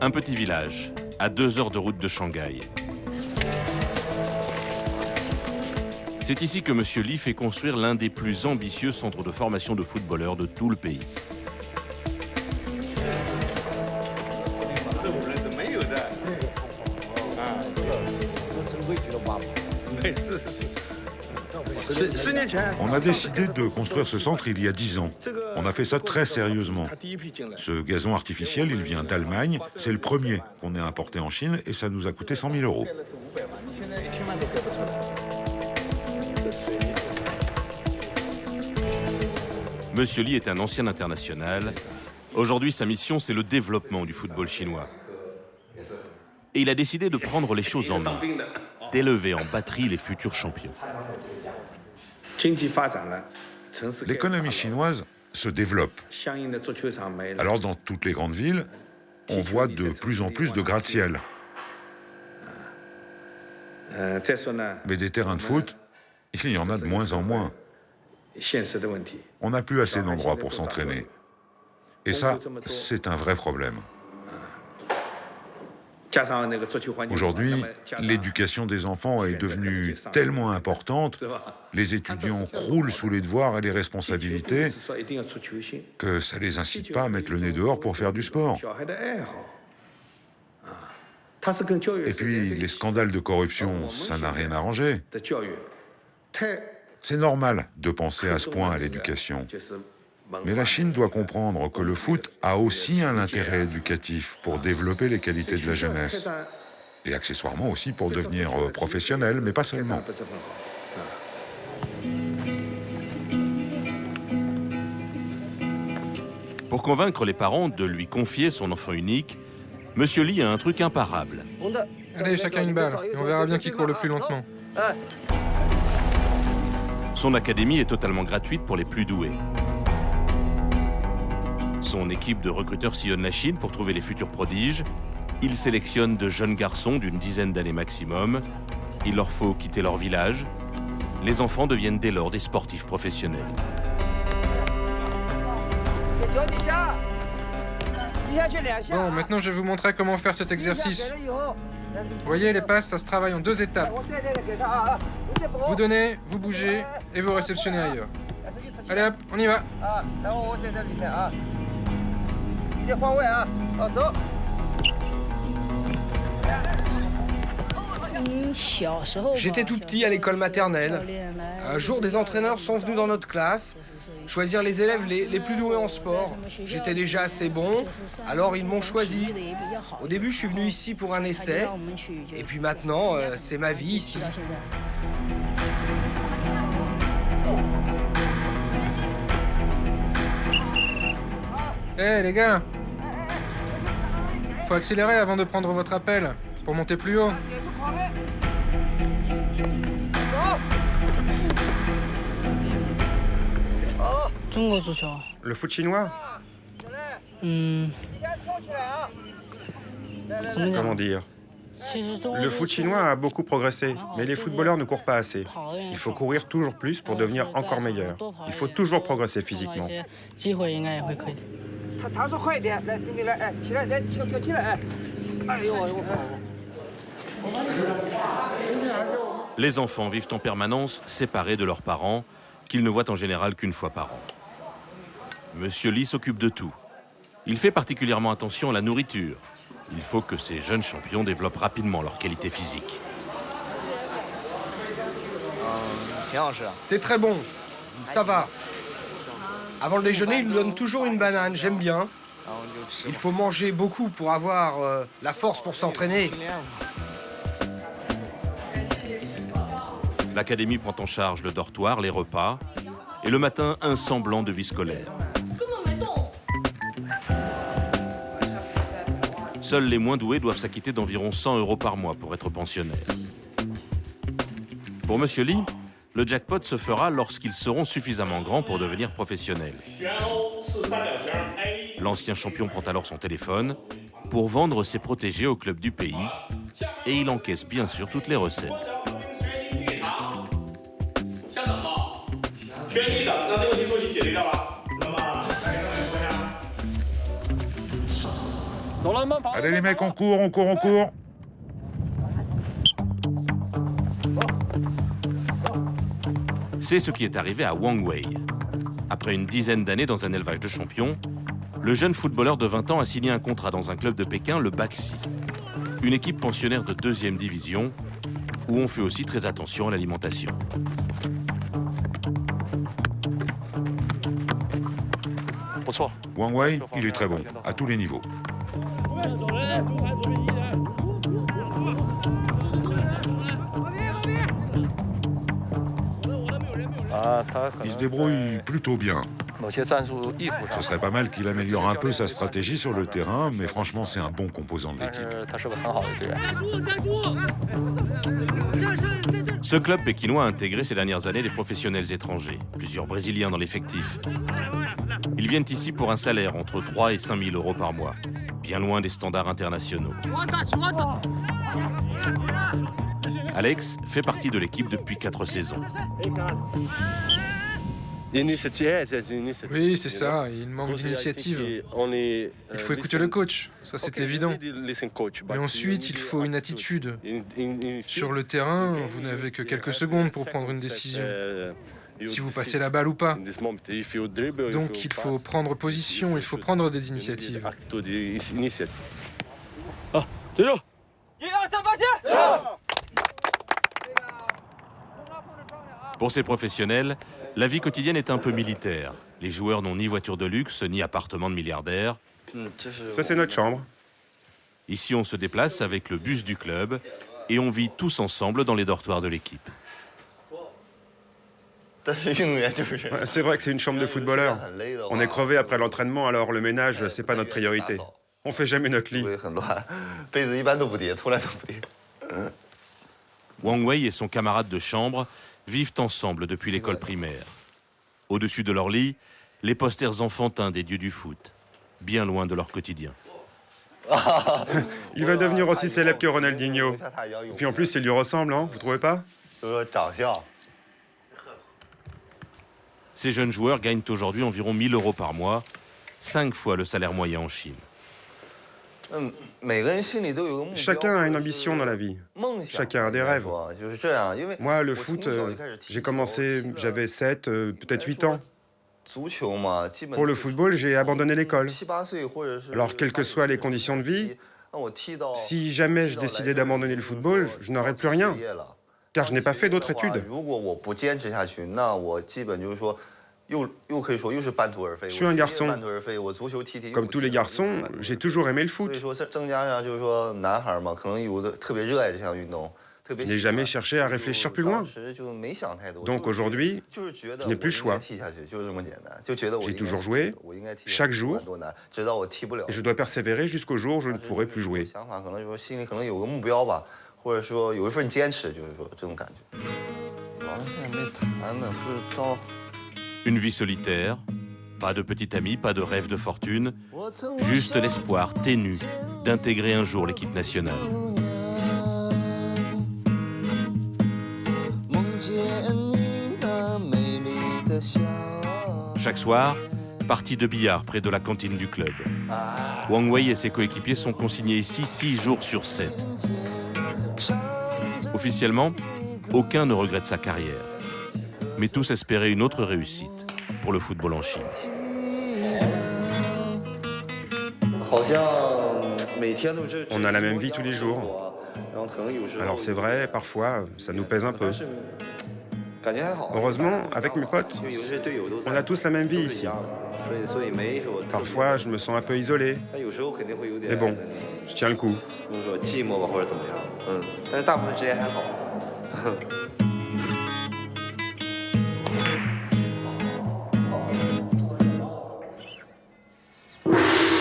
Un petit village, à 2 heures de route de Shanghai. C'est ici que M. Li fait construire l'un des plus ambitieux centres de formation de footballeurs de tout le pays. On a décidé de construire ce centre il y a 10 ans. On a fait ça très sérieusement. Ce gazon artificiel, il vient d'Allemagne. C'est le premier qu'on ait importé en Chine et ça nous a coûté 100 000 euros. Monsieur Li est un ancien international. Aujourd'hui, sa mission, c'est le développement du football chinois. Et il a décidé de prendre les choses en main, d'élever en batterie les futurs champions. L'économie chinoise se développe. Alors, dans toutes les grandes villes, on voit de plus en plus de gratte-ciel. Mais des terrains de foot, il y en a de moins en moins. On n'a plus assez d'endroits pour s'entraîner. Et ça, c'est un vrai problème. Aujourd'hui, l'éducation des enfants est devenue tellement importante, les étudiants croulent sous les devoirs et les responsabilités, que ça ne les incite pas à mettre le nez dehors pour faire du sport. Et puis, les scandales de corruption, ça n'a rien arrangé. C'est normal de penser à ce point à l'éducation. Mais la Chine doit comprendre que le foot a aussi un intérêt éducatif pour développer les qualités de la jeunesse. Et accessoirement aussi pour devenir professionnel, mais pas seulement. Pour convaincre les parents de lui confier son enfant unique, Monsieur Li a un truc imparable. Allez, chacun une balle, et on verra bien qui court le plus lentement. Son académie est totalement gratuite pour les plus doués. Son équipe de recruteurs sillonne la Chine pour trouver les futurs prodiges. Il sélectionne de jeunes garçons d'une dizaine d'années maximum. Il leur faut quitter leur village. Les enfants deviennent dès lors des sportifs professionnels. Bon, maintenant je vais vous montrer comment faire cet exercice. Vous voyez, les passes, ça se travaille en 2 étapes. Vous donnez, vous bougez et vous réceptionnez ailleurs. Allez hop, on y va. J'étais tout petit à l'école maternelle. Un jour, des entraîneurs sont venus dans notre classe choisir les élèves les plus doués en sport. J'étais déjà assez bon, alors ils m'ont choisi. Au début, je suis venu ici pour un essai, et puis maintenant, c'est ma vie ici. Hé les gars, faut accélérer avant de prendre votre appel, pour monter plus haut. Le foot chinois? Comment dire? Le foot chinois a beaucoup progressé, mais les footballeurs ne courent pas assez. Il faut courir toujours plus pour devenir encore meilleur. Il faut toujours progresser physiquement. Les enfants vivent en permanence séparés de leurs parents, qu'ils ne voient en général qu'une fois par an. Monsieur Li s'occupe de tout. Il fait particulièrement attention à la nourriture. Il faut que ces jeunes champions développent rapidement leur qualité physique. C'est très bon, ça va. Avant le déjeuner, ils nous donnent toujours une banane, j'aime bien. Il faut manger beaucoup pour avoir la force pour s'entraîner. L'académie prend en charge le dortoir, les repas et le matin, un semblant de vie scolaire. Seuls les moins doués doivent s'acquitter d'environ 100 € par mois pour être pensionnaires. Pour Monsieur Li, le jackpot se fera lorsqu'ils seront suffisamment grands pour devenir professionnels. L'ancien champion prend alors son téléphone pour vendre ses protégés au club du pays et il encaisse bien sûr toutes les recettes. Allez les mecs, on court, on court, on court. C'est ce qui est arrivé à Wang Wei. Après une dizaine d'années dans un élevage de champions, le jeune footballeur de 20 ans a signé un contrat dans un club de Pékin, le Baxi, une équipe pensionnaire de 2e division, où on fait aussi très attention à l'alimentation. Wang Wei, il est très bon, à tous les niveaux. Il se débrouille plutôt bien. Ce serait pas mal qu'il améliore un peu sa stratégie sur le terrain, mais franchement, c'est un bon composant de l'équipe. Ce club pékinois a intégré ces dernières années des professionnels étrangers, plusieurs Brésiliens dans l'effectif. Ils viennent ici pour un salaire entre 3 et 5 000 euros par mois, bien loin des standards internationaux. Alex fait partie de l'équipe depuis 4 saisons. Oui, c'est ça, il manque d'initiative. Il faut écouter le coach, ça c'est évident. Mais ensuite, il faut une attitude. Sur le terrain, vous n'avez que quelques secondes pour prendre une décision. Si vous passez la balle ou pas. Donc il faut prendre position, il faut prendre des initiatives. Pour ces professionnels, la vie quotidienne est un peu militaire. Les joueurs n'ont ni voiture de luxe, ni appartement de milliardaire. Ça, c'est notre chambre. Ici, on se déplace avec le bus du club et on vit tous ensemble dans les dortoirs de l'équipe. Ouais, c'est vrai que c'est une chambre de footballeur. On est crevé après l'entraînement, alors le ménage, c'est pas notre priorité. On fait jamais notre lit. Wang Wei et son camarade de chambre vivent ensemble depuis l'école primaire. Au-dessus de leur lit, les posters enfantins des dieux du foot, bien loin de leur quotidien. Il va devenir aussi célèbre que Ronaldinho. Et puis en plus, il lui ressemble, hein, vous trouvez pas? Ces jeunes joueurs gagnent aujourd'hui environ 1 000 euros par mois, 5 fois le salaire moyen en Chine. Chacun a une ambition dans la vie. Chacun a des rêves. Moi, le foot, j'ai commencé, j'avais 7, peut-être 8 ans. Pour le football, j'ai abandonné l'école. Alors, quelles que soient les conditions de vie, si jamais je décidais d'abandonner le football, je n'aurais plus rien, car je n'ai pas fait d'autres études. Je suis un garçon. Comme tous les garçons, j'ai toujours aimé le foot. Je n'ai jamais cherché à réfléchir plus loin. Donc aujourd'hui, je n'ai plus le choix. J'ai toujours joué, chaque jour, et je dois persévérer jusqu'au jour où je ne pourrai plus jouer. Une vie solitaire, pas de petit ami, pas de rêve de fortune, juste l'espoir ténu d'intégrer un jour l'équipe nationale. Chaque soir, partie de billard près de la cantine du club. Wang Wei et ses coéquipiers sont consignés ici 6 jours sur 7. Officiellement, aucun ne regrette sa carrière. Mais tous espéraient une autre réussite pour le football en Chine. On a la même vie tous les jours. Alors c'est vrai, parfois, ça nous pèse un peu. Heureusement, avec mes potes, on a tous la même vie ici. Parfois, je me sens un peu isolé. Mais bon, je tiens le coup.